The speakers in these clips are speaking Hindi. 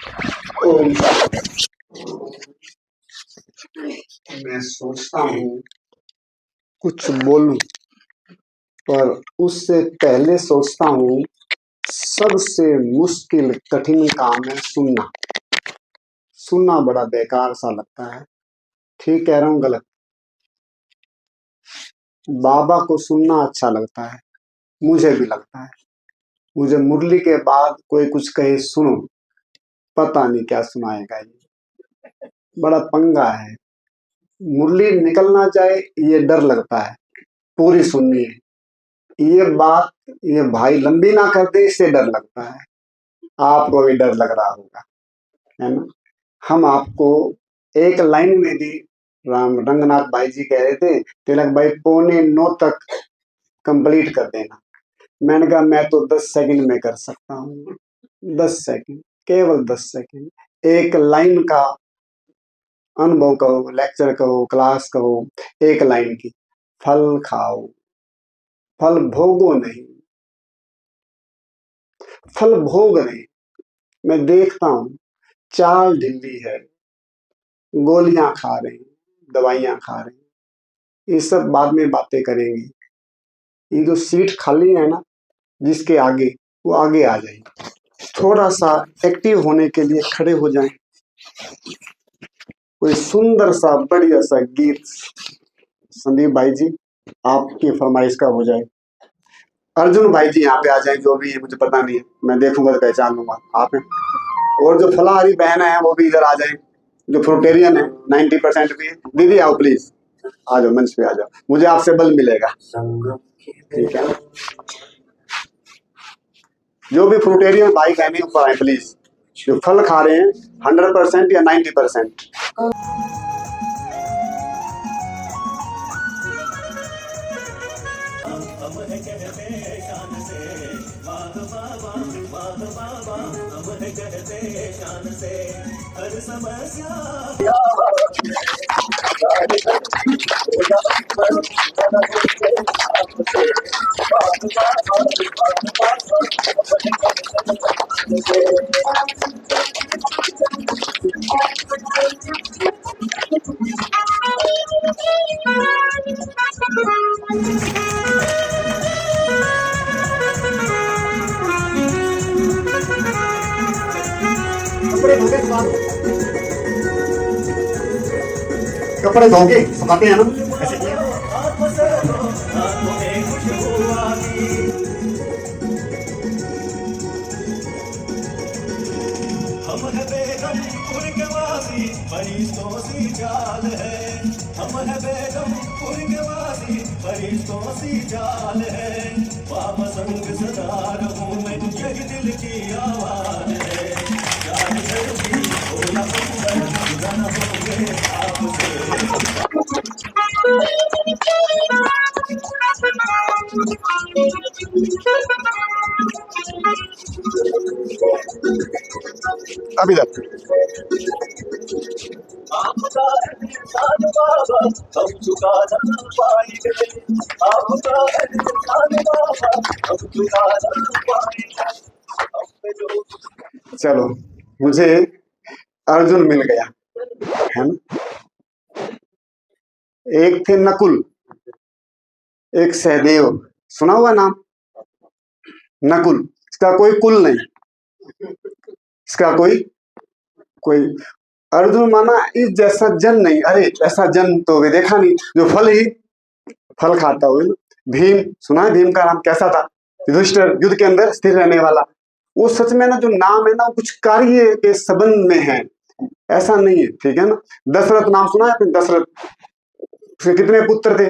ओम। मैं सोचता हूँ कुछ बोलूं, पर उससे पहले सोचता हूँ सबसे मुश्किल कठिन काम है सुनना। सुनना बड़ा बेकार सा लगता है। ठीक कह रहा हूँ गलत? बाबा को सुनना अच्छा लगता है, मुझे भी लगता है। मुझे मुरली के बाद कोई कुछ कहे सुनो, पता नहीं क्या सुनाएगा ये। बड़ा पंगा है। मुरली निकल ना जाए ये डर लगता है। पूरी सुननी है ये बात, ये भाई लंबी ना कर दे इससे डर लगता है। आपको भी डर लग रहा होगा, है ना? हम आपको एक लाइन में भी, राम रंगनाथ भाई जी कह रहे थे तिलक भाई 8:45 तक कंप्लीट कर देना। मैंने कहा मैं तो 10 सेकंड में कर सकता हूँ। 10 सेकंड, केवल 10 सेकंड। एक लाइन का अनुभव कहो, लेक्चर कहो, क्लास कहो, एक लाइन की। फल खाओ, फल भोगो नहीं, फल भोग नहीं। मैं देखता हूँ चाल ढिल्ली है, गोलियां खा रहे हैं, दवाइयां खा रहे हैं। ये सब बाद में बातें करेंगे। ये जो सीट खाली है ना, जिसके आगे, वो आगे आ जाए। थोड़ा सा एक्टिव होने के लिए खड़े हो जाएं। कोई सुंदर सा बढ़िया सा गीत संदीप भाई जी आपकी फरमाइश का हो जाए। अर्जुन भाई जी यहाँ पे आ जाए, जो भी है मुझे पता नहीं है, मैं देखूंगा तो पहचान लूंगा आप हैं। और जो फलाहारी बहन है वो भी इधर आ जाए, जो फ्रूटेरियन है 90% भी है। दीदी आओ प्लीज, आ जाओ मंच पे आ जाओ, मुझे आपसे बल मिलेगा। ठीक है, जो भी फ्रूटेरियन भाई बहने ऊपर आए प्लीज। जो फल खा रहे हैं 100% या 90%। हर समस्या कपड़े धोके सुखाते हैं ना, ऐसे किया। हम है बेगमपुर के वासी, फरिश्तों सी चाल है। हम है बेगमपुर के वासी, फरिश्तों सी चाल है। पाप संग सदा रहूं मैं, यही दिल की आवाज है। जान धरती भोला सुंदर जुड़न होंगे आपसे। अभी तक चलो, मुझे अर्जुन मिल गया, है ना? एक थे नकुल, एक सहदेव। सुना हुआ नाम नकुल? इसका कोई कुल नहीं, इसका कोई कोई अर्जुन माना इस जैसा जन नहीं। अरे ऐसा जन तो वे देखा नहीं जो फल ही फल खाता हो। भीम सुना है? भीम का नाम कैसा था? युधिष्ठिर, युद्ध के अंदर स्थिर रहने वाला। वो सच में ना जो नाम है ना, वो कुछ कार्य के संबंध में है, ऐसा नहीं है। ठीक है ना? दशरथ नाम सुना है आपने? दशरथ, उसके कितने पुत्र थे?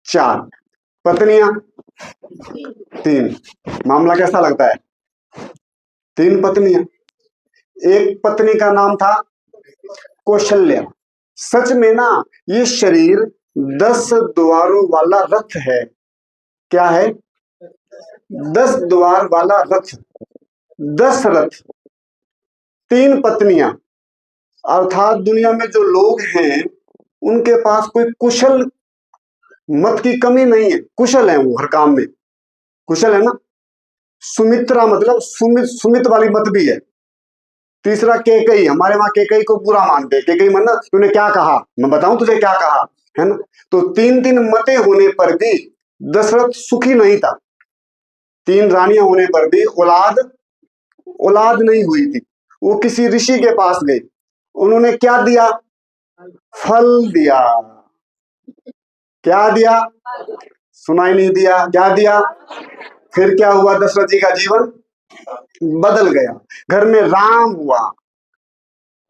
4। पत्नियां 3। मामला कैसा लगता है? 3 पत्नियां। एक पत्नी का नाम था कौशल्या। सच में ना ये शरीर 10 द्वारों वाला रथ है। क्या है? 10 द्वार वाला रथ, 10 रथ, 3 पत्नियां। अर्थात दुनिया में जो लोग हैं उनके पास कोई कुशल मत की कमी नहीं है। कुशल है वो हर काम में, कुशल है ना? सुमित्रा मतलब सुमित वाली मत भी है। तीसरा केकई, हमारे वहां केकई को बुरा मानते हैं। केकई माना तूने क्या कहा, मैं बताऊं तुझे क्या कहा, है ना। तो तीन तीन मते होने पर भी दशरथ सुखी नहीं था। तीन रानियां होने पर भी औलाद औलाद नहीं हुई थी। वो किसी ऋषि के पास गए, उन्होंने क्या दिया, फल दिया। क्या दिया, सुनाई नहीं दिया, क्या दिया। फिर क्या हुआ, दशरथ जी का जीवन बदल गया। घर में राम हुआ।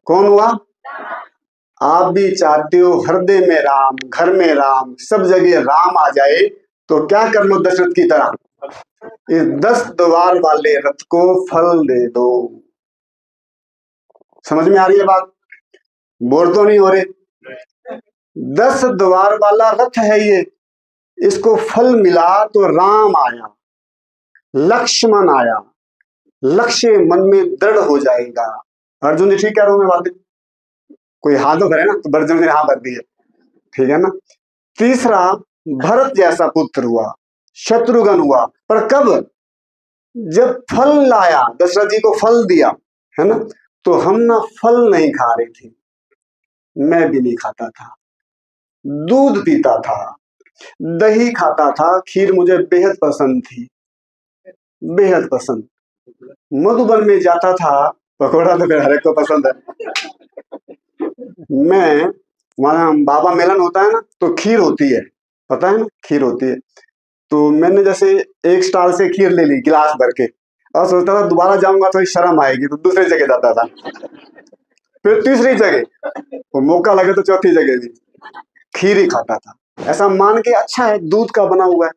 कौन हुआ, आप भी चाहते हो हृदय में राम, घर में राम, सब जगह राम आ जाए, तो क्या कर लो दशरथ की तरह, इस 10 द्वार वाले रथ को फल दे दो। समझ में आ रही है बात, बोर तो नहीं हो रहे। 10 द्वार वाला रथ है ये, इसको फल मिला तो राम आया, लक्ष्मण आया, लक्ष्य मन में दृढ़ हो जाएगा। अर्जुन जी ठीक कह रहा हूं मैं बातें, कोई हाथ तो भरे ना, तो अर्जुन ने हाँ भर दी है, ठीक है ना। तीसरा, भरत जैसा पुत्र हुआ, शत्रुघ्न हुआ, पर कब, जब फल लाया, दशरथ जी को फल दिया, है ना, तो हम ना फल नहीं खा रहे थे, मैं भी नहीं खाता था, दूध पीता था, दही खाता था, खीर मुझे बेहद पसंद थी, बेहद पसंद। मधुबन में जाता था, पकौड़ा तो फिर हर एक को पसंद है। मैं वहां बाबा मेलन होता है ना, तो खीर होती है, पता है ना, खीर होती है। तो मैंने जैसे एक स्टॉल से खीर ले ली गिलास भर के, और सोचता था दोबारा जाऊंगा तो शर्म आएगी, तो दूसरी जगह जाता था, फिर तीसरी जगह, वो मौका लगे तो चौथी जगह भी खीर ही खाता था। ऐसा मान के अच्छा है, दूध का बना हुआ है,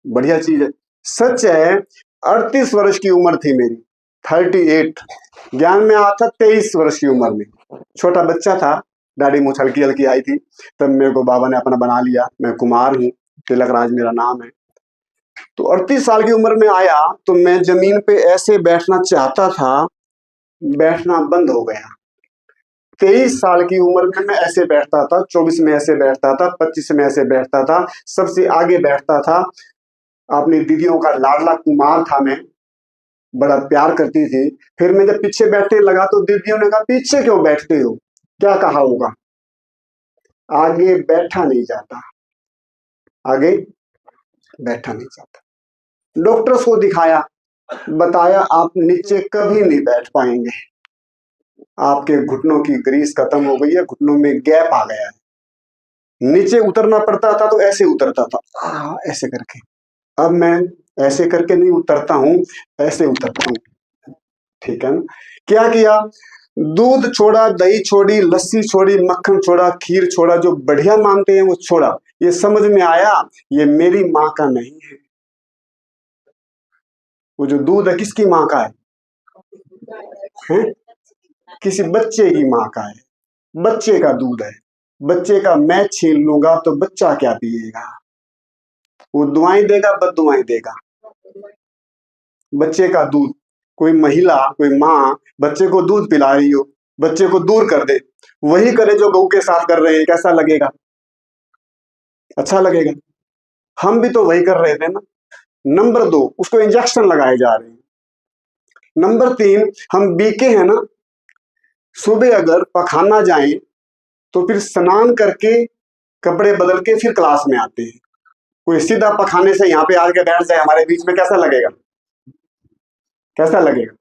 बढ़िया चीज है। सच है, 38 वर्ष की उम्र थी मेरी, 38। ज्ञान में आया था 23 वर्ष की उम्र में, छोटा बच्चा था, दाढ़ी मूछ हल्की हल्की आई थी, तब मेरे को बाबा ने अपना बना लिया। मैं कुमार हूँ, तिलक राज मेरा नाम है। तो 38 साल की उम्र में आया, तो मैं जमीन पे ऐसे बैठना चाहता था, बैठना बंद हो गया। 23 साल की उम्र में मैं ऐसे बैठता था, 24 में ऐसे बैठता था, 25 में ऐसे बैठता था, सबसे आगे बैठता था। अपनी दीदियों का लाडला कुमार था मैं, बड़ा प्यार करती थी। फिर मैं जब पीछे बैठने लगा तो दीदियों ने कहा पीछे क्यों बैठते हो, क्या कहा होगा, आगे बैठा नहीं जाता, आगे बैठा नहीं जाता। डॉक्टर्स को दिखाया, बताया आप नीचे कभी नहीं बैठ पाएंगे, आपके घुटनों की ग्रीस खत्म हो गई है, घुटनों में गैप आ गया है। नीचे उतरना पड़ता था तो ऐसे उतरता था, ऐसे करके। अब मैं ऐसे करके नहीं उतरता हूं, ऐसे उतरता हूं, ठीक है ना। क्या किया, दूध छोड़ा, दही छोड़ी, लस्सी छोड़ी, मक्खन छोड़ा, खीर छोड़ा, जो बढ़िया मानते हैं वो छोड़ा। ये समझ में आया, ये मेरी माँ का नहीं है। वो जो दूध है किसकी माँ का है? किसी बच्चे की माँ का है, बच्चे का दूध है। बच्चे का मैं छीन लूंगा तो बच्चा क्या पिएगा, वो दुआएं देगा, बददुआएं देगा। बच्चे का दूध, कोई महिला, कोई माँ बच्चे को दूध पिला रही हो, बच्चे को दूर कर दे, वही करे जो गऊ के साथ कर रहे हैं, कैसा लगेगा, अच्छा लगेगा। हम भी तो वही कर रहे थे ना। नंबर 2, उसको इंजेक्शन लगाए जा रहे हैं। नंबर 3, हम बीके हैं ना, सुबह अगर पखाना जाएं तो फिर स्नान करके कपड़े बदल के फिर क्लास में आते हैं। कोई सीधा पखाने से यहाँ पे आके बैठ जाए हमारे बीच में, कैसा लगेगा, कैसा लगेगा,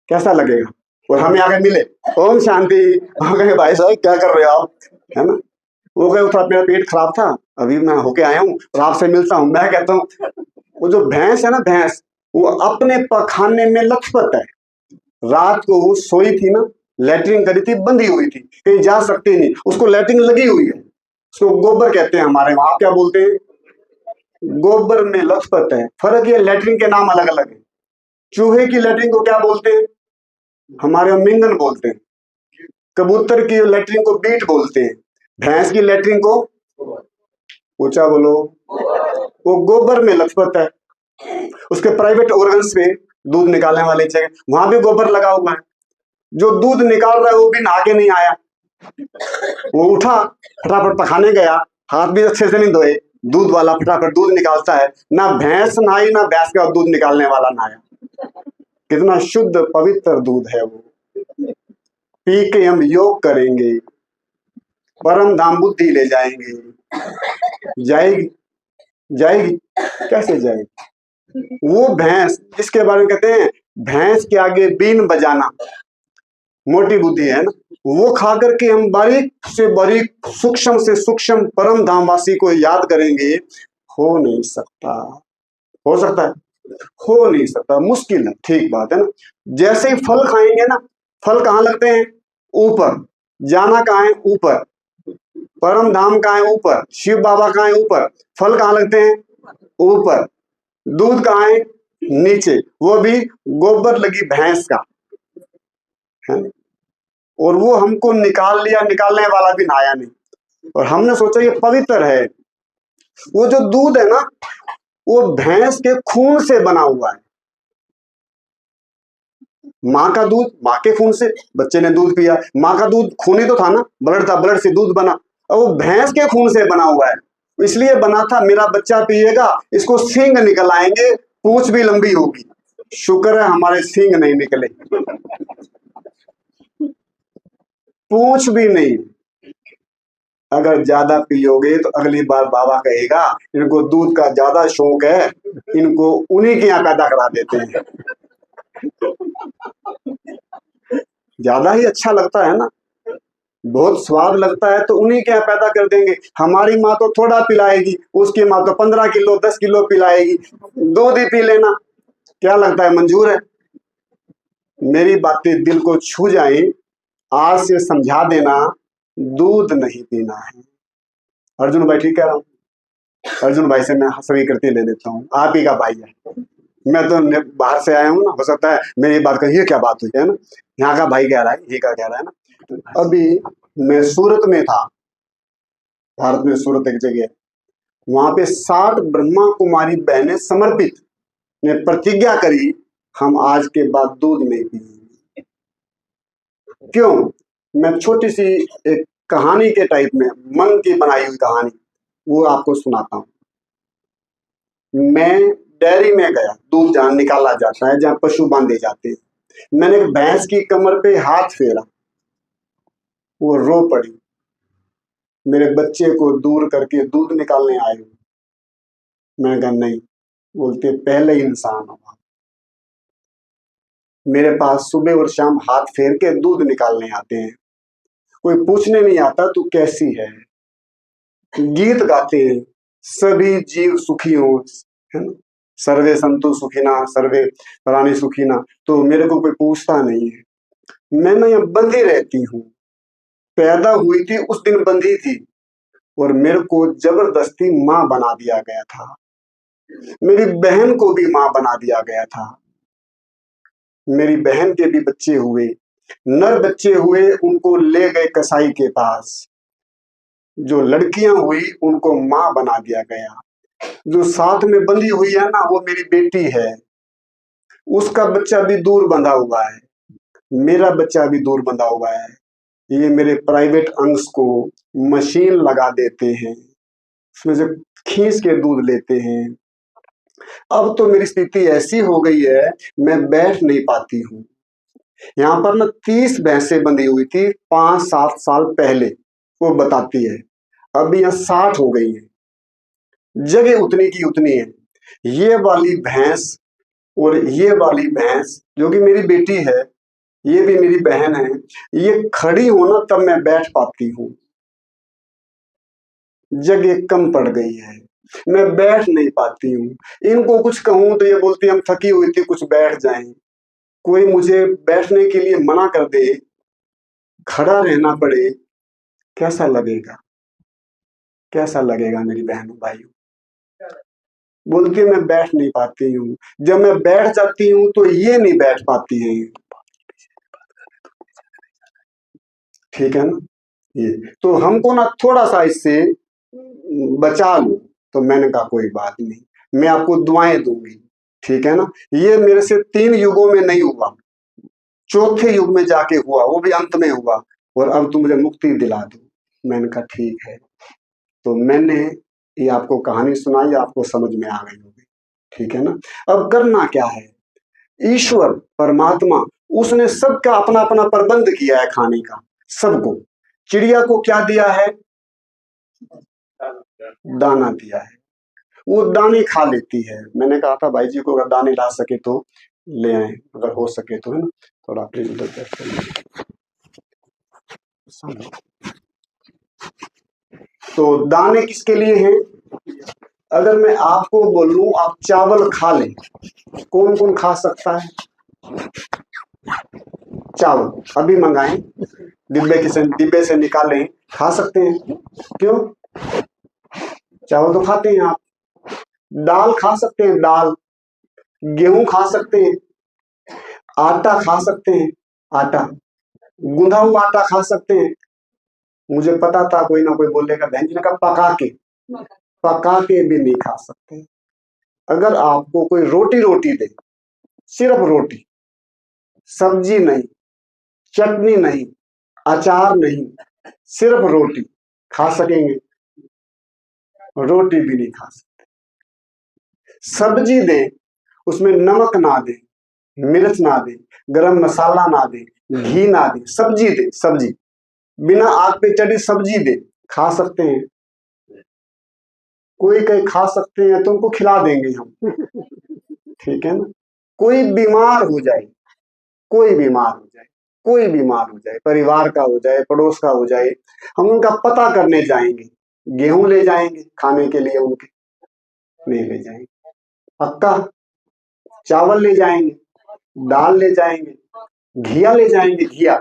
कैसा लगेगा। और हमें आगे मिले, ओम शांति, हम कहेंगे भाई साहब क्या कर रहे हो आप, है ना। वो कहे थोड़ा मेरा पेट खराब था, अभी मैं होके आया हूँ और आपसे मिलता हूँ। मैं कहता हूँ वो जो भैंस है ना, भैंस, वो अपने पखाने में लथपथ है। रात को वो सोई थी ना, लैट्रिन करी थी, बंधी हुई थी, कहीं जा सकती नहीं, उसको लैट्रिन लगी हुई है। उसको गोबर कहते हैं हमारे वहां, आप क्या बोलते हैं, गोबर में लथपथ है। फर्क ये लैट्रिन के नाम अलग अलग है। चूहे की लैट्रिन को क्या बोलते हैं, हमारे यहाँ मिंगन बोलते हैं। कबूतर की लैट्रिन को बीट बोलते हैं। भैंस की लैट्रिन को, ऊंचा बोलो, वो गोबर में लथपथ है। उसके प्राइवेट ऑर्गन्स पे, दूध निकालने वाली जगह, वहां भी गोबर लगा हुआ है। जो दूध निकाल रहा है वो भी नहा के नहीं आया, वो उठा फटाफट पखाने गया, हाथ भी अच्छे से नहीं धोए, दूध वाला फटाफट दूध निकालता है। ना भैंस नहाई, ना भैंस का दूध निकालने वाला नहाया। कितना शुद्ध पवित्र दूध है वो, पी के हम योग करेंगे, परम धाम बुद्धि ले जाएंगे। जाएगी? जाएगी? कैसे जाएगी? वो भैंस जिसके बारे में कहते हैं भैंस के आगे बीन बजाना मोटी बुद्धि है ना, वो खा करके हम बारीक से बारीक सूक्ष्म से सूक्ष्म परम धामवासी को याद करेंगे। हो नहीं सकता। हो सकता है? हो नहीं सकता, मुश्किल है। ठीक बात है ना। जैसे ही फल खाएंगे ना, फल कहाँ लगते हैं? ऊपर। जाना कहाँ है? ऊपर। परम धाम कहाँ है? ऊपर। शिव बाबा कहाँ है? ऊपर। फल कहाँ लगते हैं? ऊपर। दूध कहाँ है? नीचे, वो भी गोबर लगी भैंस का है। और वो हमको निकाल लिया, निकालने वाला भी नहाया नहीं, और हमने सोचा ये पवित्र है। वो जो दूध है ना, वो भैंस के खून से बना हुआ है। माँ का दूध, माँ के खून से बच्चे ने दूध पिया, माँ का दूध खून ही तो था ना, ब्लड था, ब्लड से दूध बना। और वो भैंस के खून से बना हुआ है, इसलिए बना था मेरा बच्चा पिएगा, इसको सींग निकल आएंगे, पूंछ भी लंबी होगी। शुक्र है हमारे सींग नहीं निकले, पूंछ भी नहीं। अगर ज्यादा पियोगे तो अगली बार बाबा कहेगा इनको दूध का ज्यादा शौक है, इनको उन्हीं के यहाँ पैदा करा देते हैं। ज्यादा ही अच्छा लगता है ना, बहुत स्वाद लगता है, तो उन्हीं के यहाँ पैदा कर देंगे। हमारी माँ तो थोड़ा पिलाएगी, उसकी माँ तो 15 किलो 10 किलो पिलाएगी। दूध ही पी लेना, क्या लगता है, मंजूर है? मेरी बातें दिल को छू जाए, आज से समझा देना, दूध नहीं पीना है। अर्जुन भाई ठीक कह रहा हूँ? अर्जुन भाई से मैं स्वीकृति ले लेता हूँ, आप ही का भाई है। मैं तो बाहर से आया हूँ ना, हो सकता है मेरी बात का ये क्या बात हुई है ना, यहाँ का भाई कह रहा है, ये का कह रहा है ना। अभी मैं सूरत में था, भारत में सूरत एक जगह, वहां पे 60 ब्रह्मा कुमारी बहनें समर्पित ने प्रतिज्ञा करी हम आज के बाद दूध नहीं पिएंगे। क्यों? मैं छोटी सी एक कहानी के टाइप में, मन की बनाई हुई कहानी, वो आपको सुनाता हूँ। मैं डेयरी में गया, दूध जहाँ निकाला जाता है, जहाँ पशु बांधे जाते हैं। मैंने एक भैंस की कमर पे हाथ फेरा, वो रो पड़ी, मेरे बच्चे को दूर करके दूध निकालने आए हो। मैंने कहा नहीं। बोलते पहले इंसान होगा, मेरे पास सुबह और शाम हाथ फेर के दूध निकालने आते हैं, कोई पूछने नहीं आता तू कैसी है। गीत गाते हैं सभी जीव सुखी हो, है ना, सर्वे संतु सुखिना सर्वे प्राणी सुखिना, तो मेरे को कोई पूछता नहीं है। मैं ना यहाँ बंधी रहती हूँ, पैदा हुई थी उस दिन बंधी थी, और मेरे को जबरदस्ती माँ बना दिया गया था। मेरी बहन को भी माँ बना दिया गया था। मेरी बहन के भी बच्चे हुए, नर बच्चे हुए, उनको ले गए कसाई के पास। जो लड़कियां हुई उनको माँ बना दिया गया। जो साथ में बंधी हुई है ना, वो मेरी बेटी है, उसका बच्चा भी दूर बंधा हुआ है, मेरा बच्चा भी दूर बंधा हुआ है। ये मेरे प्राइवेट अंग्स को मशीन लगा देते हैं, उसमें से खींच के दूध लेते हैं। अब तो मेरी स्थिति ऐसी हो गई है, मैं बैठ नहीं पाती हूँ। यहाँ पर ना 30 भैंसें बंधी हुई थी 5-7 साल पहले, वो बताती है। अभी यहाँ 60 हो गई है, जगह उतनी की उतनी है। ये वाली भैंस और ये वाली भैंस जो कि मेरी बेटी है, ये भी मेरी बहन है, ये खड़ी हो ना तब मैं बैठ पाती हूँ, जगह कम पड़ गई है, मैं बैठ नहीं पाती हूँ। इनको कुछ कहूं तो ये बोलती हम थकी हुई थी कुछ बैठ जाएं। कोई मुझे बैठने के लिए मना कर दे, खड़ा रहना पड़े, कैसा लगेगा? कैसा लगेगा मेरी बहनों भाइयों? बोलती है मैं बैठ नहीं पाती हूँ, जब मैं बैठ जाती हूँ तो ये नहीं बैठ पाती है। ठीक है ना? ये तो हमको ना थोड़ा सा इससे बचा लो। तो मैंने कहा कोई बात नहीं, मैं आपको दुआएं दूंगी, ठीक है ना। ये मेरे से 3 युगों में नहीं हुआ, चौथे युग में जाके हुआ, वो भी अंत में हुआ, और अब तुम मुझे मुक्ति दिला दो। मैंने कहा ठीक है। तो मैंने ये आपको कहानी सुनाई, आपको समझ में आ गई होगी, ठीक है ना। अब करना क्या है, ईश्वर परमात्मा उसने सबका अपना अपना प्रबंध किया है खाने का, सबको। चिड़िया को क्या दिया है? दाना दिया है, वो दाने खा लेती है। मैंने कहा था भाई जी को अगर दाने ला सके तो ले आए, अगर हो सके तो, है ना। थोड़ा प्लीज उधर बैठ कर। तो दाने किसके लिए हैं? अगर मैं आपको बोलूं आप चावल खा लें, कौन कौन खा सकता है चावल? अभी मंगाएं, डिब्बे से निकालें, खा सकते हैं। क्यों? चावल तो खाते हैं आप। दाल खा सकते हैं, दाल। गेहूं खा सकते हैं, आटा खा सकते हैं, आटा, गूंधा हुआ आटा खा सकते हैं। मुझे पता था कोई ना कोई बोलेगा, बहन जी ने कहा पका के भी नहीं खा सकते। अगर आपको कोई रोटी रोटी दे, सिर्फ रोटी, सब्जी नहीं, चटनी नहीं, अचार नहीं, सिर्फ रोटी, खा सकेंगे? रोटी भी नहीं खा सकते। सब्जी दे, उसमें नमक ना दे, मिर्च ना दे, गरम मसाला ना दे, घी ना दे, सब्जी दे, सब्जी बिना आग पे चढ़ी सब्जी दे, खा सकते हैं? कोई कहीं खा सकते हैं तो उनको खिला देंगे हम, ठीक है ना। कोई बीमार हो जाए, कोई बीमार हो जाए, कोई बीमार हो जाए, परिवार का हो जाए, पड़ोस का हो जाए, हम उनका पता करने जाएंगे। गेहूं ले जाएंगे खाने के लिए उनके? नहीं ले जाएंगे। पक्का? चावल ले जाएंगे, दाल ले जाएंगे, घिया ले जाएंगे, घिया,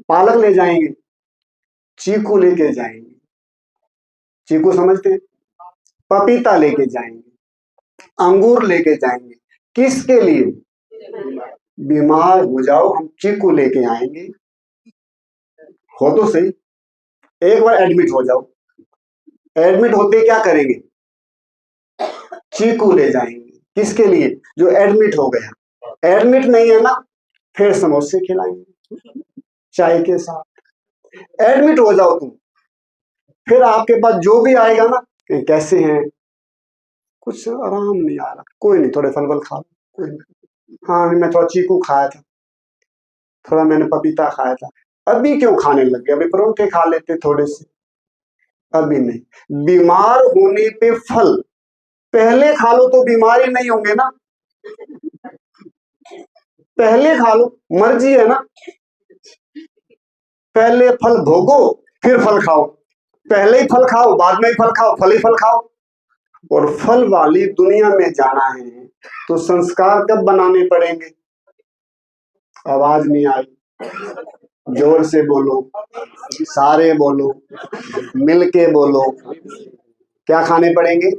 पालक ले जाएंगे, चीकू लेके जाएंगे, चीकू समझते हैं, पपीता लेके जाएंगे, अंगूर लेके जाएंगे। किसके लिए? बीमार हो जाओ हम चीकू लेके आएंगे। हो तो सही, एक बार एडमिट हो जाओ, एडमिट होते क्या करेंगे? चीकू ले जाएंगे। किसके लिए? जो एडमिट हो गया। एडमिट नहीं है ना, फिर समोसे खिलाएंगे चाय के साथ। एडमिट हो जाओ तुम, फिर आपके पास जो भी आएगा ना, कैसे हैं, कुछ आराम नहीं आ रहा, कोई नहीं, थोड़े फल खा लो, कोई नहीं। हाँ मैं थोड़ा चीकू खाया था, थोड़ा मैंने पपीता खाया था। अभी क्यों खाने लग गए? अभी परोंठे खा लेते थोड़े से। अभी नहीं। बीमार होने पे फल पहले खा लो तो बीमारी नहीं होंगे ना, पहले खा लो, मर्जी है ना। पहले फल भोगो, फिर फल खाओ। पहले ही फल खाओ, बाद में ही फल खाओ, फल ही फल खाओ। और फल वाली दुनिया में जाना है तो संस्कार कब बनाने पड़ेंगे? आवाज नहीं आई, जोर से बोलो, सारे बोलो, मिल के बोलो। क्या खाने पड़ेंगे?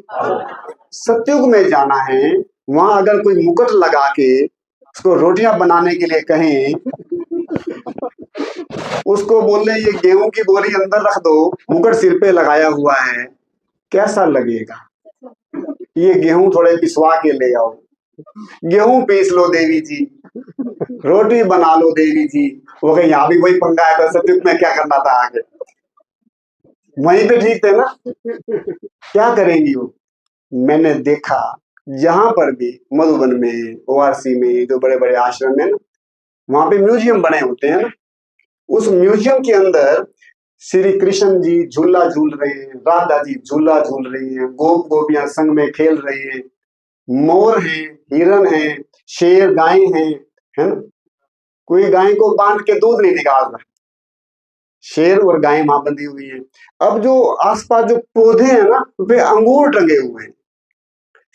सत्युग में जाना है। वहां अगर कोई मुकुट लगा के उसको रोटियां बनाने के लिए कहें, उसको बोले ये गेहूं की बोरी अंदर रख दो, मुकुट सिर पे लगाया हुआ है, कैसा लगेगा? ये गेहूं थोड़े पिसवा के ले आओ, गेहूं पीस लो देवी जी, रोटी बना लो देवी जी। वो कहीं यहाँ भी वही पंगा है, तो सत्युग में क्या करना था आगे? वहीं पे ठीक थे ना। क्या करेंगी वो? मैंने देखा जहां पर भी मधुबन में, ओआरसी में, जो बड़े बड़े आश्रम है ना, वहां पे म्यूजियम बने होते हैं ना, उस म्यूजियम के अंदर श्री कृष्ण जी झूला झूल रहे हैं, राधा जी झूला झूल रही हैं, गोप गोपियां संग में खेल रही हैं, मोर है, हिरन है, शेर, गाय है ना। कोई गाय को बांध के दूध नहीं निकाल रहा, शेर और गाय वहां बंधी हुई है। अब जो आसपास जो पौधे हैं ना, वे अंगूर टंगे हुए हैं,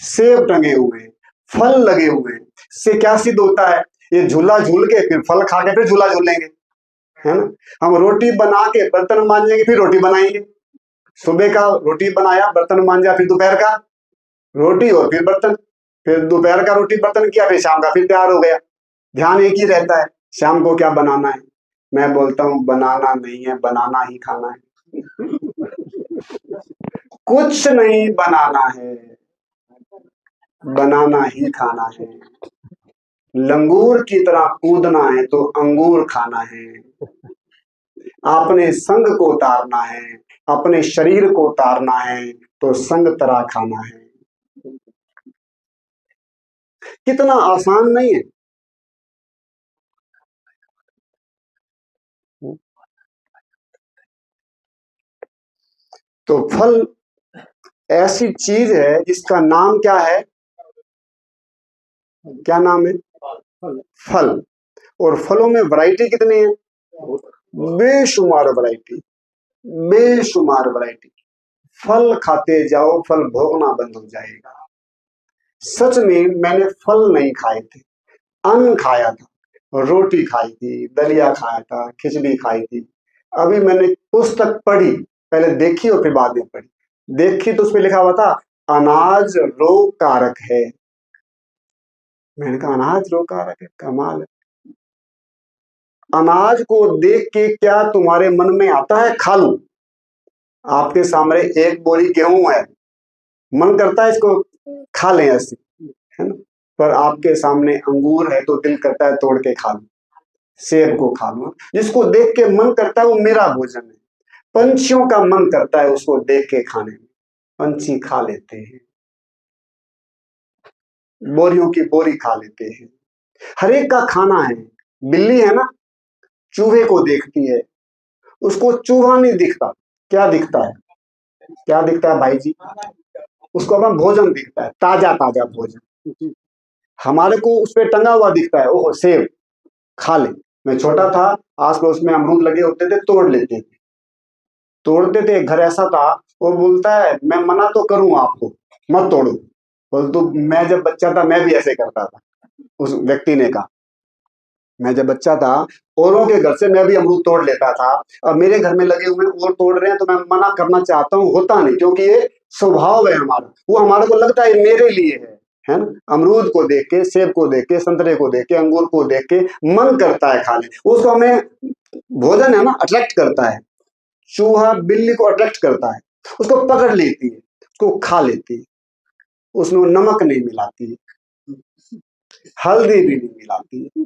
सेब टंगे हुए हैं, फल लगे हुए हैं। इससे क्या सिद्ध होता है? ये झूला झूल के फिर फल खा के फिर झूला झूल लेंगे, है ना। हम रोटी बना के बर्तन मांजेंगे, फिर रोटी बनाएंगे। सुबह का रोटी बनाया, बर्तन मांजा, फिर दोपहर का रोटी और फिर बर्तन, फिर दोपहर का रोटी बर्तन किया, फिर शाम का फिर तैयार हो गया। ध्यान एक ही रहता है, शाम को क्या बनाना है। मैं बोलता हूं बनाना नहीं है, बनाना ही खाना है। कुछ नहीं बनाना है, बनाना ही खाना है। लंगूर की तरह कूदना है तो अंगूर खाना है। अपने संग को उतारना है, अपने शरीर को उतारना है तो संग तरह खाना है। कितना आसान नहीं है? तो फल ऐसी चीज है जिसका नाम क्या है? क्या नाम है? फल। और फलों में वैरायटी कितनी है? बेशुमार वैरायटी, बेशुमार वैरायटी। फल खाते जाओ, फल भोगना बंद हो जाएगा। सच में मैंने फल नहीं खाए थे, अन्न खाया था। रोटी खाई थी, दलिया खाया था, खिचड़ी खाई थी। अभी मैंने पुस्तक पढ़ी, पहले देखी और फिर बाद में पढ़ी। देखी तो उसमें लिखा हुआ था अनाज रोग कारक है। मैंने कहा अनाज रोग कारक है, कमाल है। अनाज को देख के क्या तुम्हारे मन में आता है खा लूं? आपके सामने एक बोरी गेहूं है, मन करता है इसको खा लें ऐसे, है ना? पर आपके सामने अंगूर है तो दिल करता है तोड़ के खा लूं, सेब को खा लूं। जिसको देख के मन करता है वो मेरा भोजन है। पंछियों का मन करता है उसको देख के खाने में, पंछी खा लेते हैं, बोरियों की बोरी खा लेते हैं। हर एक का खाना है। बिल्ली है ना, चूहे को देखती है, उसको चूहा नहीं दिखता, क्या दिखता है? क्या दिखता है भाई जी? उसको अपना भोजन दिखता है, ताजा ताजा भोजन। हमारे को उस पर टंगा हुआ दिखता है, ओहो सेब, खा ले। मैं छोटा था, आस पड़ोस में अमरूद लगे होते थे, तोड़ लेते थे, तोड़ते थे। घर ऐसा था, वो बोलता है मैं मना तो करूं आपको, मत तोड़ो। बोल तो मैं जब बच्चा था मैं भी ऐसे करता था, उस व्यक्ति ने कहा। मैं जब बच्चा था औरों के घर से मैं भी अमरूद तोड़ लेता था। अब मेरे घर में लगे हुए और तोड़ रहे हैं तो मैं मना करना चाहता हूँ, होता नहीं, क्योंकि ये स्वभाव है हमारा। वो हमारे को लगता है मेरे लिए है ना? अमरूद को देख के, सेब को देख के, संतरे को देख के, अंगूर को देख के मन करता है खाने, उसको हमें भोजन है ना अट्रैक्ट करता है। चूहा बिल्ली को अट्रैक्ट करता है, उसको पकड़ लेती है, उसको खा लेती है। उसमें नमक नहीं मिलाती है, हल्दी भी नहीं मिलाती है,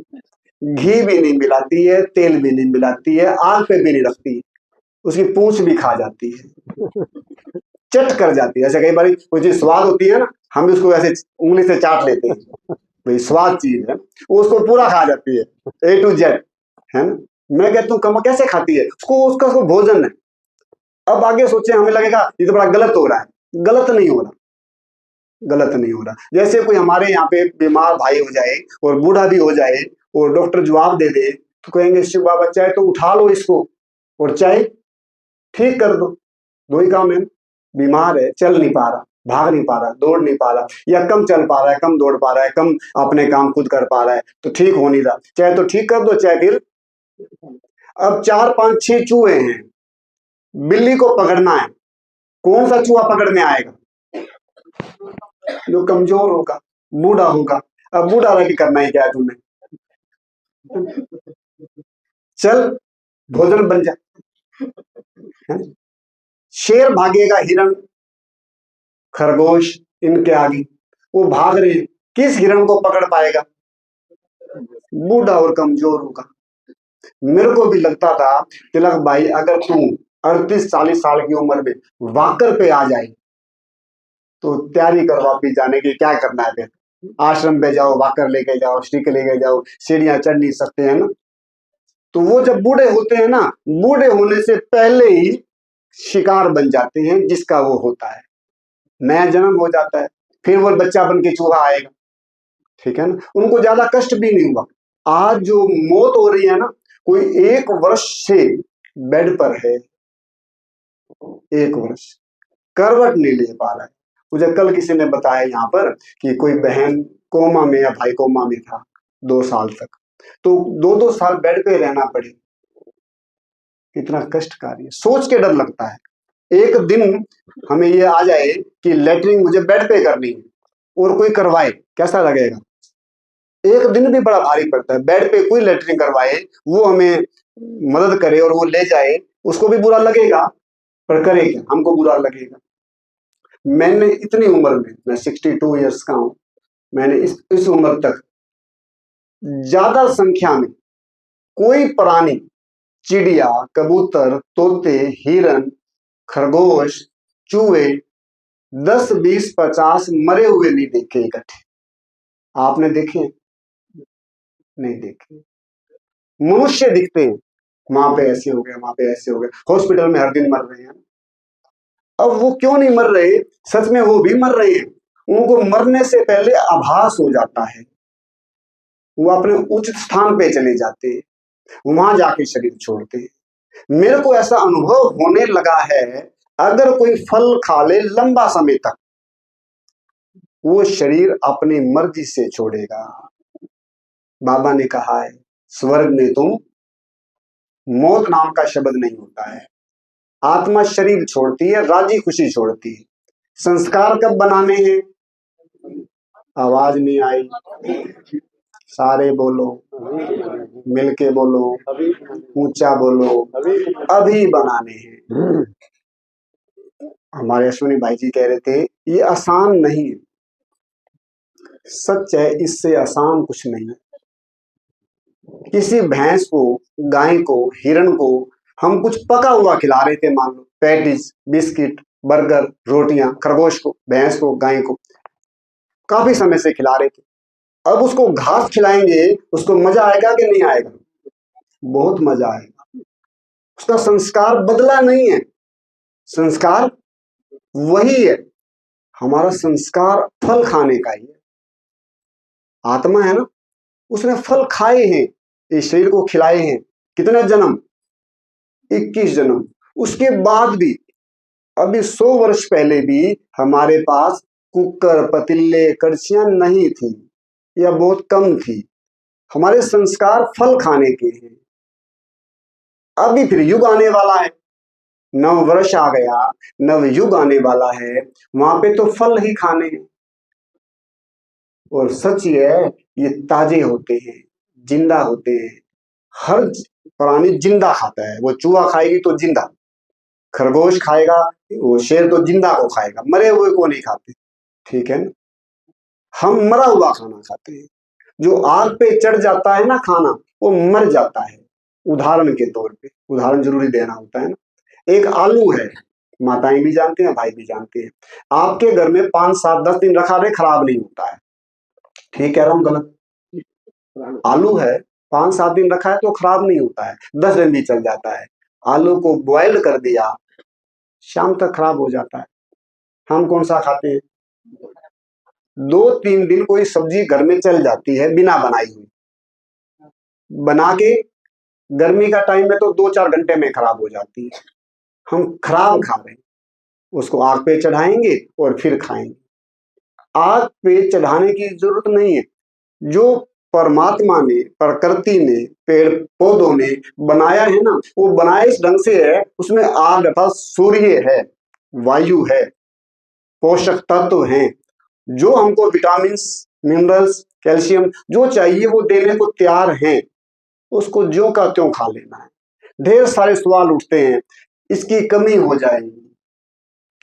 घी भी नहीं मिलाती है, तेल भी नहीं मिलाती है, आग पे भी नहीं रखती है। उसकी पूंछ भी खा जाती है, चट कर जाती है। ऐसे कई बार कोई चीज स्वाद होती है ना, हम भी उसको ऐसे उंगली से चाट लेते हैं, भाई स्वाद चीज है, वो उसको पूरा खा जाती है, A to Z, है ना? मैं कहता हूँ कम कैसे खाती है, उसको उसका उसको भोजन है। अब आगे सोचे, हमें लगेगा ये तो बड़ा गलत हो रहा है। गलत नहीं हो रहा, गलत नहीं हो रहा। जैसे कोई हमारे यहाँ पे बीमार भाई हो जाए और बूढ़ा भी हो जाए और डॉक्टर जवाब दे दे तो कहेंगे शिव बाबा चाहे तो उठा लो इसको और चाहे ठीक कर दो, दो ही काम है। बीमार है, चल नहीं पा रहा, भाग नहीं पा रहा, दौड़ नहीं पा रहा, या कम चल पा रहा है, कम दौड़ पा रहा है, कम अपने काम खुद कर पा रहा है, तो ठीक हो नहीं रहा, चाहे तो ठीक कर दो चाहे फिर। अब 4 5 6 चूहे हैं, बिल्ली को पकड़ना है, कौन सा चूहा पकड़ में आएगा? जो कमजोर होगा, बूढ़ा होगा। अब बूढ़ा रह के करना ही क्या है तुम्हें? चल भोजन बन जा। शेर भागेगा, हिरण, खरगोश इनके आगे, वो भाग रहे हैं, किस हिरण को पकड़ पाएगा? बूढ़ा और कमजोर होगा। मेरे को भी लगता था तिलक भाई अगर तू 38 40 साल की उम्र में वाकर पे आ जाए तो तैयारी कर वापिस जाने की, क्या करना है फिर? आश्रम पे जाओ, वाकर लेके जाओ, स्टिक लेके जाओ, सीढ़ियां चढ़ नहीं सकते हैं ना। तो वो जब बूढ़े होते हैं ना, बूढ़े होने से पहले ही शिकार बन जाते हैं जिसका वो होता है, नया जन्म हो जाता है, फिर वो बच्चा बन के चूहा आएगा, ठीक है ना? उनको ज्यादा कष्ट भी नहीं हुआ। आज जो मौत हो रही है ना, कोई 1 वर्ष से बेड पर है, 1 वर्ष करवट नहीं ले पा रहा है। मुझे कल किसी ने बताया यहाँ पर कि कोई बहन कोमा में या भाई कोमा में था 2 साल तक, तो 2 2 साल बेड पे रहना पड़े। कितना कष्टकारी है, सोच के डर लगता है। एक दिन हमें ये आ जाए कि लेटरिन मुझे बेड पे करनी है और कोई करवाए, कैसा लगेगा? एक दिन भी बड़ा भारी पड़ता है। बेड पे कोई लेटरिन करवाए, वो हमें मदद करे और वो ले जाए, उसको भी बुरा लगेगा, पर करे क्या, हमको बुरा लगेगा। मैंने इतनी उम्र में, मैं 62 ईयर्स का हूं, मैंने इस उम्र तक ज्यादा संख्या में कोई प्राणी, चिड़िया, कबूतर, तोते, हिरन, खरगोश, चूहे 10 20 50 मरे हुए नहीं देखे इकट्ठे। आपने देखे? नहीं देखे। मनुष्य दिखते हैं, वहां पे ऐसे हो गया, वहां पे ऐसे हो गया, हॉस्पिटल में हर दिन मर रहे हैं। अब वो क्यों नहीं मर रहे? सच में वो भी मर रहे हैं, उनको मरने से पहले आभास हो जाता है, वो अपने उचित स्थान पे चले जाते हैं, वहां जाके शरीर छोड़ते हैं। मेरे को ऐसा अनुभव होने लगा है, अगर कोई फल खा ले लंबा समय तक, वो शरीर अपनी मर्जी से छोड़ेगा। बाबा ने कहा है, स्वर्ग में तुम मौत नाम का शब्द नहीं होता है, आत्मा शरीर छोड़ती है, राजी खुशी छोड़ती है। संस्कार कब बनाने हैं? आवाज नहीं आई, सारे बोलो, मिलके बोलो, ऊंचा बोलो, अभी बनाने हैं। हमारे अश्विनी भाई जी कह रहे थे ये आसान नहीं है। सच है, इससे आसान कुछ नहीं है। किसी भैंस को, गाय को, हिरण को हम कुछ पका हुआ खिला रहे थे, मान लो पैटीज, बिस्किट, बर्गर, रोटियां, खरगोश को, भैंस को, गाय को काफी समय से खिला रहे थे। अब उसको घास खिलाएंगे, उसको मजा आएगा कि नहीं आएगा? बहुत मजा आएगा। उसका संस्कार बदला नहीं है, संस्कार वही है। हमारा संस्कार फल खाने का ही है। आत्मा है ना, उसने फल खाए हैं, इस शरीर को खिलाए हैं। कितने जन्म? 21 जन्म। उसके बाद भी, अभी 100 वर्ष पहले भी हमारे पास कुकर, पतीले, कड़छियां नहीं थी या बहुत कम थी। हमारे संस्कार फल खाने के हैं। अभी फिर युग आने वाला है, नव वर्ष आ गया, नव युग आने वाला है, वहां पे तो फल ही खाने हैं। और सच ये है, ये ताजे होते हैं, जिंदा होते हैं। हर प्राणी जिंदा खाता है। वो चूहा खाएगी तो जिंदा, खरगोश खाएगा, वो शेर तो जिंदा को खाएगा, मरे हुए को नहीं खाते। ठीक है ना? हम मरा हुआ खाना खाते हैं। जो आग पे चढ़ जाता है ना खाना, वो मर जाता है। उदाहरण के तौर पे, उदाहरण जरूरी देना होता है ना। एक आलू है, माताएं भी जानते हैं, भाई भी जानते हैं। आपके घर में 5, 7, 10 दिन रखा रहे, खराब नहीं होता है। ठीक कह रहा हूं गलत? आलू है, 5, 7 दिन रखा है तो खराब नहीं होता है, 10 दिन भी चल जाता है। आलू को बॉइल कर दिया, शाम तक खराब हो जाता है। हम कौन सा खाते हैं? 2-3 दिन कोई सब्जी घर में चल जाती है बिना बनाई हुई, बना के गर्मी का टाइम में तो 2-4 घंटे में खराब हो जाती है। हम खराब खा रहे हैं, उसको आग पे चढ़ाएंगे और फिर खाएंगे। आग पे चढ़ाने की जरूरत नहीं है। जो परमात्मा ने, प्रकृति ने, पेड़ पौधों ने बनाया है ना, वो बनाया इस ढंग से है, उसमें आग अर्थात सूर्य है, वायु है, पोषक तत्व हैं, जो हमको विटामिन, मिनरल्स, कैल्शियम जो चाहिए वो देने को तैयार हैं। उसको ज्यों का त्यों खा लेना है। ढेर सारे सवाल उठते हैं, इसकी कमी हो जाएगी,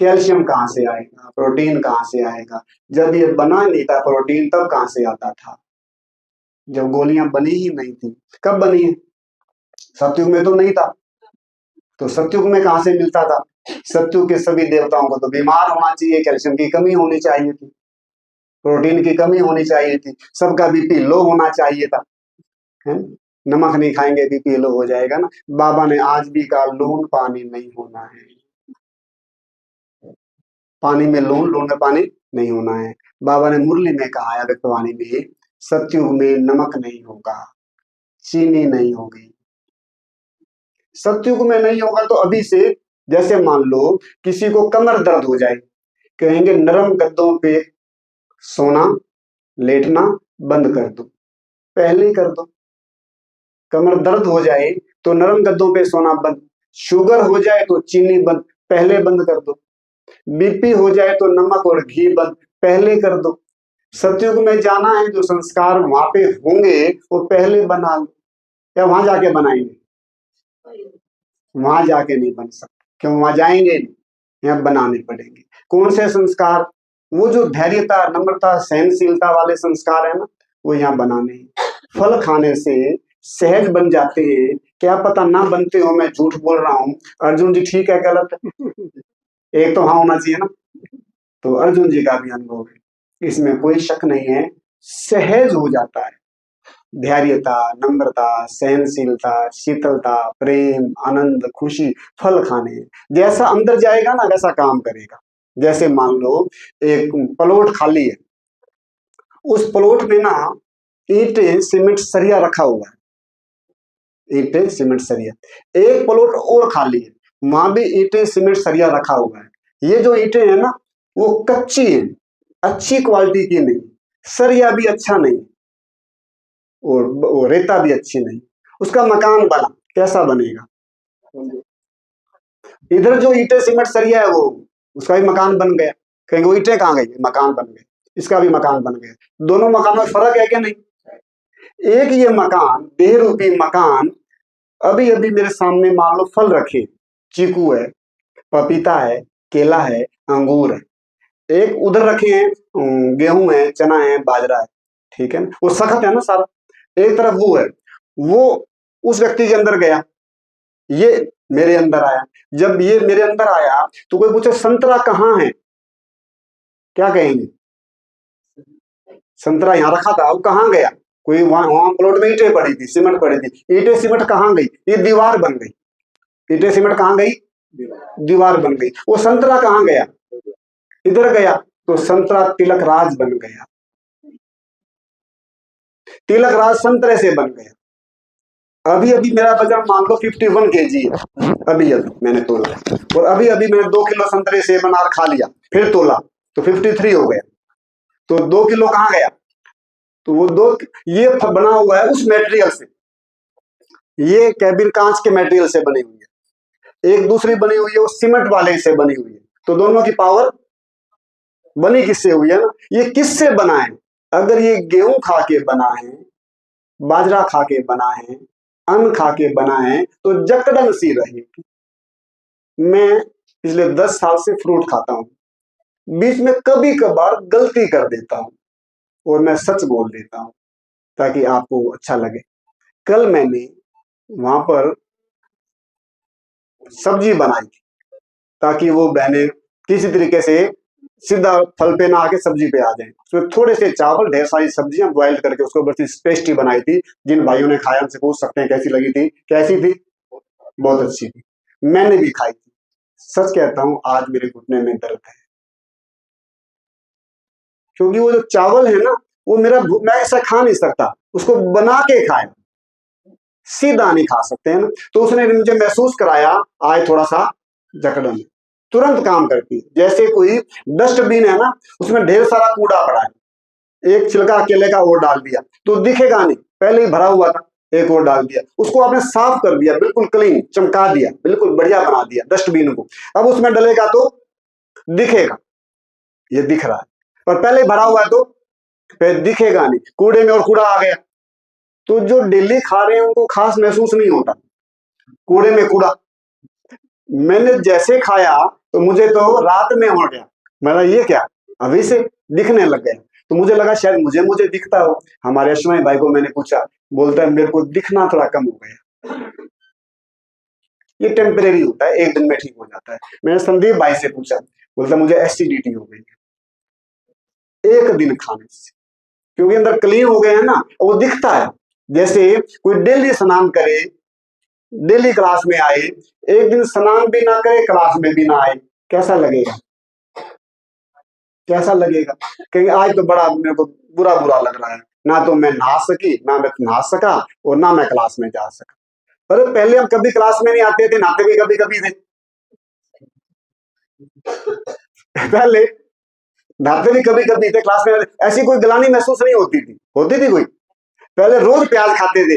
कैल्शियम कहाँ से आएगा, प्रोटीन कहाँ से आएगा? जब ये बना नहीं था प्रोटीन, तब कहाँ से आता था? जब गोलियां बनी ही नहीं थी। कब बनी है? सतयुग में तो नहीं था, तो सतयुग में कहां से मिलता था? सतयुग के सभी देवताओं को तो बीमार होना चाहिए, कैल्शियम की कमी होनी चाहिए थी, प्रोटीन की कमी होनी चाहिए थी, सबका बीपी लो होना चाहिए था, है? नमक नहीं खाएंगे बीपी लो हो जाएगा ना। बाबा ने आज भी कहा लून पानी नहीं होना है, पानी में लून, लून में पानी नहीं होना है। बाबा ने मुरली में कहा है व्यक्तवाणी में, सतयुग में नमक नहीं होगा, चीनी नहीं होगी। सतयुग में नहीं होगा तो अभी से, जैसे मान लो किसी को कमर दर्द हो जाए, कहेंगे नरम गद्दों पे सोना, लेटना बंद कर दो, पहले ही कर दो। कमर दर्द हो जाए तो नरम गद्दों पे सोना बंद, शुगर हो जाए तो चीनी बंद, पहले बंद कर दो। बीपी हो जाए तो नमक और घी बंद, पहले कर दो। सतयुग में जाना है, जो संस्कार वहां पे होंगे वो पहले बना लो, या वहां जाके बनाएंगे? वहां जाके नहीं बन सकते, क्यों? वहां जाएंगे नहीं, यहाँ बनाने पड़ेंगे। कौन से संस्कार? वो जो धैर्यता, नम्रता, सहनशीलता वाले संस्कार है ना, वो यहाँ बनाने हैं। फल खाने से सहज बन जाते हैं, क्या पता ना बनते हो, मैं झूठ बोल रहा हूँ। अर्जुन जी ठीक है गलत है? एक तो हाँ होना चाहिए ना। तो अर्जुन जी का भी अनुभव है, इसमें कोई शक नहीं है, सहज हो जाता है। धैर्यता, नम्रता, सहनशीलता, शीतलता, प्रेम, आनंद, खुशी, फल खाने। जैसा अंदर जाएगा ना वैसा काम करेगा। जैसे मान लो एक प्लॉट खाली है, उस प्लॉट में ना ईंटें, सीमेंट, सरिया रखा हुआ है। ईंटें, सीमेंट, सरिया। एक प्लॉट और खाली है, वहां भी ईंटें, सीमेंट, सरिया रखा हुआ है। ये जो ईंटें हैं ना वो कच्ची हैं, अच्छी क्वालिटी की नहीं, सरिया भी अच्छा नहीं और वो रेता भी अच्छी नहीं। उसका मकान बना, कैसा बनेगा? इधर जो ईंटें, सीमेंट, सरिया है वो उसका भी मकान बन गया। कहेंगे वो ईंटें कहाँ गई? मकान बन गए। इसका भी मकान बन गया। दोनों मकानों में फर्क है क्या? नहीं। एक ये मकान, देह रूपी मकान, अभी अभी मेरे सामने मान लो फल रखे, चीकू है, पपीता है, केला है, अंगूर है। एक उधर रखे हैं गेहूं है, चना है, बाजरा है, ठीक है ना, वो सख्त है ना सारा। एक तरफ वो है, वो उस व्यक्ति के अंदर गया, ये मेरे अंदर आया। जब ये मेरे अंदर आया तो कोई पूछे संतरा कहाँ है, क्या कहेंगे? संतरा यहाँ रखा था, वो कहाँ गया? कोई वहां वहां प्लॉट में ईंटें पड़ी थी, सीमेंट पड़ी थी, ईंटें सीमेंट कहाँ गई? ये दीवार बन गई। ईंटें सीमेंट कहाँ गई? दीवार बन गई। वो संतरा कहाँ गया? इधर गया, तो संतरा तिलक राज बन गया। तिलक राज संतरे से बन गया। अभी अभी मेरा वजन मान लो 51 kg है, अभी अभी मैंने तोला, और अभी अभी मैंने 2 किलो संतरे से अनार खा लिया, फिर तोला तो 53 हो गया। तो 2 किलो कहाँ गया? तो वो दो, ये बना हुआ है उस मेटेरियल से, ये कैबिन कांच के मेटेरियल से बनी हुई है। एक दूसरी बनी हुई है वो सीमेंट वाले से बनी हुई है। तो दोनों की पावर बनी किससे हुई है ना? ये किससे बना है? अगर ये गेहूं खा के बना है, बाजरा खा के बना है, अन्न खा के बना है, तो जकड़न सी रहेगी। मैं पिछले 10 साल से फ्रूट खाता हूं, बीच में कभी कभार गलती कर देता हूं और मैं सच बोल देता हूं ताकि आपको अच्छा लगे। कल मैंने वहां पर सब्जी बनाई थी ताकि वो बहने किसी तरीके से सीधा फल पे ना आके सब्जी पे आ जाए। उसमें थोड़े से चावल, ढेर सारी सब्जियां बॉइल करके उसको बड़ी टेस्टी बनाई थी। जिन भाइयों ने खाया उनसे पूछ सकते हैं कैसी लगी थी। कैसी थी? बहुत अच्छी थी। मैंने भी खाई थी। सच कहता हूं आज मेरे घुटने में दर्द है, क्योंकि वो जो चावल है ना वो मैं ऐसा खा नहीं सकता, उसको बना के खाए, सीधा नहीं खा सकते हैं ना। तो उसने मुझे महसूस कराया आज थोड़ा सा जकड़न तुरंत काम करती है। जैसे कोई डस्टबिन है ना, उसमें ढेर सारा कूड़ा पड़ा है, एक छिलका केले का और डाल दिया तो दिखेगा नहीं, पहले ही भरा हुआ था, एक और डाल दिया, उसको आपने साफ कर दिया, बिल्कुल क्लीन चमका दिया, बिल्कुल बढ़िया बना दिया डस्टबिन को। अब उसमें डलेगा तो दिखेगा, ये दिख रहा है, पर पहले ही भरा हुआ है तो फिर दिखेगा नहीं, कूड़े में और कूड़ा आ गया। तो जो डेली खा रहे हैं उनको खास महसूस नहीं होता, कूड़े में कूड़ा। मैंने जैसे खाया तो मुझे तो रात में हो गया, मेरा ये क्या अभी से दिखने लग गया। तो मुझे लगा शायद मुझे मुझे दिखता हो। हमारे अश्वनी भाई को मैंने पूछा, बोलता है मेरे को दिखना थोड़ा कम हो गया, ये टेम्परेरी होता है, एक दिन में ठीक हो जाता है। मैंने संदीप भाई से पूछा, बोलता मुझे एसिडिटी हो गई एक दिन खाने से, क्योंकि अंदर क्लीन हो गए हैं ना, वो दिखता है। जैसे कोई डेली स्नान करे, डेली क्लास में आए, एक दिन स्नान भी ना करे, क्लास में भी ना आए, कैसा लगेगा? कैसा लगेगा? कहेंगे आज तो बड़ा मेरे को बुरा बुरा लग रहा है, ना तो मैं नहा सकी, ना मैं नहा सका, और ना मैं क्लास में जा सका। अरे पहले हम कभी क्लास में नहीं आते थे, नहाते भी कभी कभी थे। पहले नहाते भी कभी कभी थे, क्लास में ऐसी कोई गलानी महसूस नहीं होती थी। होती थी कोई? पहले रोज प्याज खाते थे।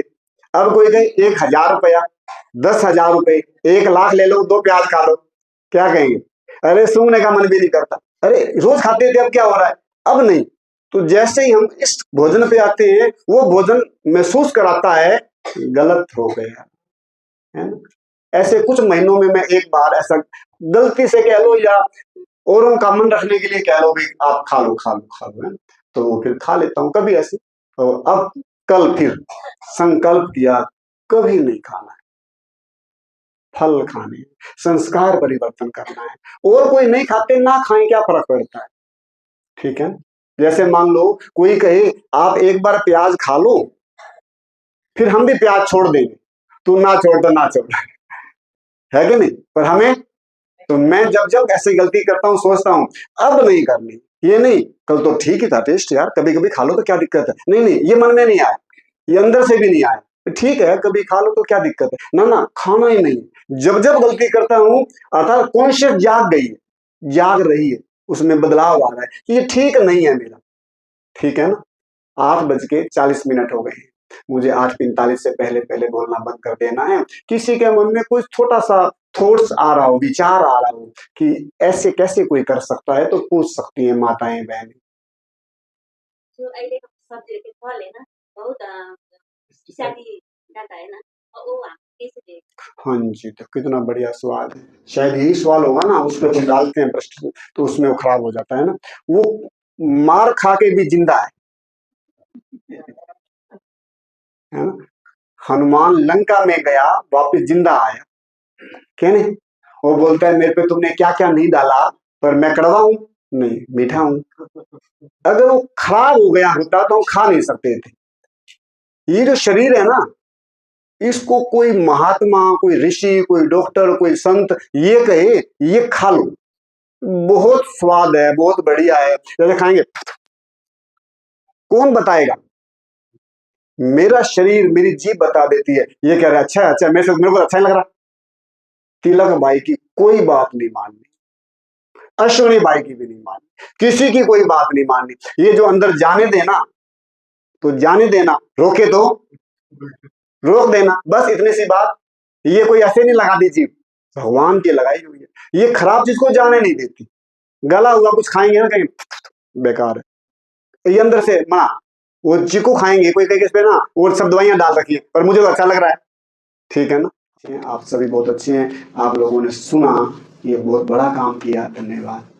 अब कोई कहे 1,000 रुपया, 10,000 रुपए, 1 लाख ले लो, 2 प्याज खा लो, क्या कहेंगे? अरे सूंघने का मन भी नहीं करता। अरे रोज खाते थे, अब क्या हो रहा है? अब नहीं। तो जैसे ही हम इस भोजन पे आते हैं, वो भोजन महसूस कराता है गलत हो गया है ना। ऐसे कुछ महीनों में मैं एक बार ऐसा गलती से कह लो या औरों का मन रखने के लिए कह लो भी आप खा लो खा लो खा लो, है ना? तो फिर खा लेता हूँ कभी ऐसे। तो अब कल फिर संकल्प किया कभी नहीं खाना है, फल खाने, संस्कार परिवर्तन करना है। और कोई नहीं खाते, ना खाएं, क्या फर्क पड़ता है? ठीक है। जैसे मान लो कोई कहे आप एक बार प्याज खा लो, फिर हम भी प्याज छोड़ देंगे, तू ना छोड़ तो ना छोड़, है कि नहीं? पर हमें, तो मैं जब जब ऐसी गलती करता हूँ सोचता हूँ अब नहीं करनी, ये नहीं कल तो ठीक ही था टेस्ट यार, कभी कभी खा लो तो क्या दिक्कत है, नहीं नहीं ये मन में नहीं आया, ये अंदर से भी नहीं आया, ठीक है कभी खा लो तो क्या दिक्कत है, ना ना खाना ही नहीं। जब जब गलती करता हूँ अर्थात कॉन्शियस जाग गई है, जाग रही है, उसमें बदलाव आ रहा है कि ये ठीक नहीं है मेरा, ठीक है ना? 8:40 हो गए हैं, मुझे 8:45 से पहले पहले बोलना बंद कर देना है। किसी के मन में कुछ छोटा सा थॉट्स आ रहा हो, विचार आ रहा हो कि ऐसे कैसे कोई कर सकता है, तो पूछ सकती है माताएं बहनें। जो अहिलेको सब्जीको फल हैन बहुत विषादी डाटा हैन वो हम कैसे हाँ जी, तो कितना बढ़िया सवाल है, शायद यही सवाल होगा ना, उस पर कुछ डालते हैं प्रश्न तो उसमें वो खराब हो जाता है ना। वो मार खा के भी जिंदा है ना? हनुमान लंका में गया वापस जिंदा आया, क्या नहीं? वो बोलता है मेरे पे तुमने क्या क्या नहीं डाला, पर मैं कड़वा हूं नहीं मीठा हूं। अगर वो खराब हो गया होता तो हम खा नहीं सकते थे। ये जो शरीर है ना, इसको कोई महात्मा, कोई ऋषि, कोई डॉक्टर, कोई संत ये कहे ये खा लो, बहुत स्वाद है, बहुत बढ़िया है, जैसे खाएंगे, कौन बताएगा? मेरा शरीर, मेरी जीभ बता देती है, ये कह रहा है अच्छा अच्छा, मेरे को अच्छा नहीं लग रहा। तिलक बाई की कोई बात नहीं माननी, अश्विनी बाई की भी नहीं माननी, किसी की कोई बात नहीं माननी, ये जो अंदर जाने देना तो जाने देना, रोके तो रोक देना, बस इतनी सी बात। ये कोई ऐसे नहीं लगा दी जीभ, भगवान की लगाई हुई है। ये खराब चीज को जाने नहीं देती, गला हुआ कुछ खाएंगे ना कहीं बेकार है, ये अंदर से मना। वो चीकू खाएंगे कोई कहीं इस पे ना, वो सब दवाइयां डाल रखी है, पर मुझे तो अच्छा लग रहा है, ठीक है ना? आप सभी बहुत अच्छे हैं, आप लोगों ने सुना, ये बहुत बड़ा काम किया, धन्यवाद।